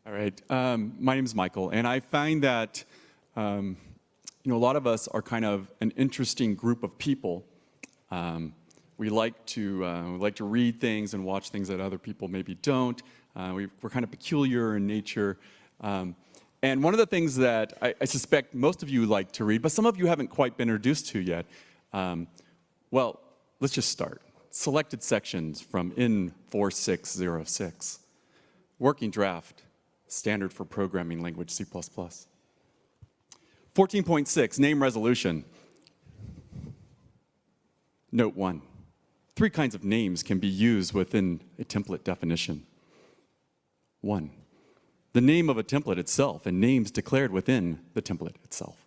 All right. My name is Michael, and I find that a lot of us are kind of an interesting group of people. We like to read things and watch things that other people maybe don't. We're kind of peculiar in nature. And one of the things that I suspect most of you like to read, but some of you haven't quite been introduced to yet, well, let's just start. Selected sections from N4606. Working draft, standard for programming language C++. 14.6, name resolution. Note 1. 3 kinds of names can be used within a template definition. 1. The name of a template itself and names declared within the template itself.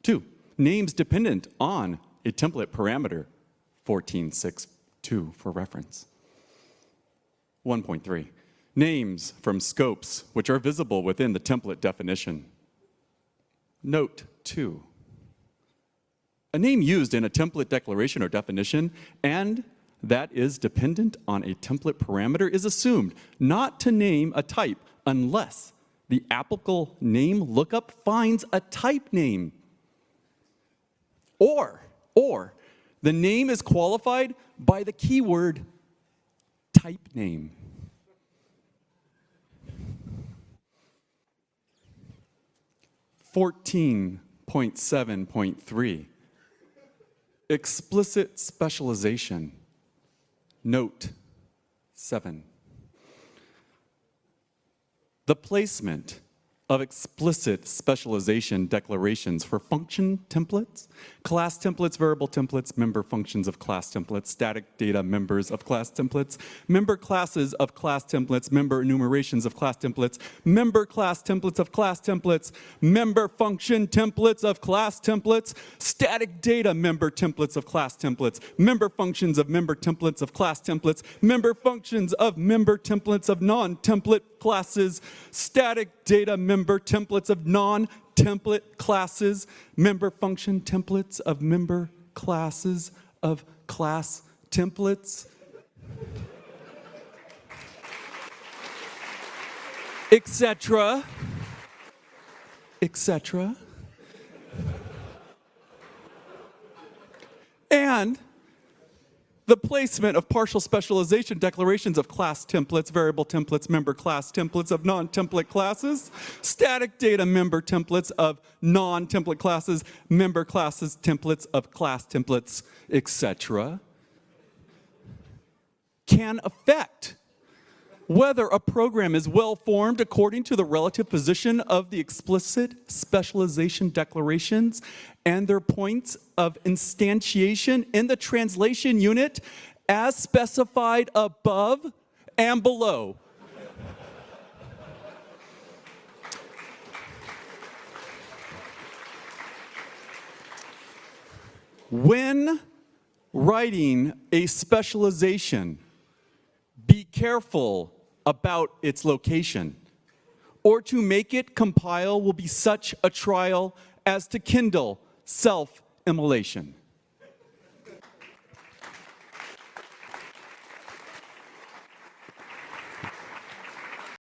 2. Names dependent on a template parameter. 14.6.2 for reference. 1.3. Names from scopes which are visible within the template definition. Note 2. A name used in a template declaration or definition and that is dependent on a template parameter is assumed not to name a type unless the applicable name lookup finds a type name. Or the name is qualified by the keyword type name. (14.7.3) Explicit specialization. Note 7. The placement of explicit specialization declarations for function templates, class templates, variable templates, member functions of class templates, static data members of class templates, member classes of class templates, member enumerations of class templates, member class templates of class templates, member function templates of class templates, static data member templates of class templates, member functions of member templates of class templates, member functions of member templates of non-template classes, static data member templates of non-template classes, member function templates of member classes of class templates, etc., etc. And the placement of partial specialization declarations of class templates, variable templates, member class templates of non-template classes, static data member templates of non-template classes, member classes templates of class templates, etc., can affect whether a program is well-formed according to the relative position of the explicit specialization declarations and their points of instantiation in the translation unit as specified above and below. When writing a specialization, be careful about its location, or to make it compile will be such a trial as to kindle self-immolation.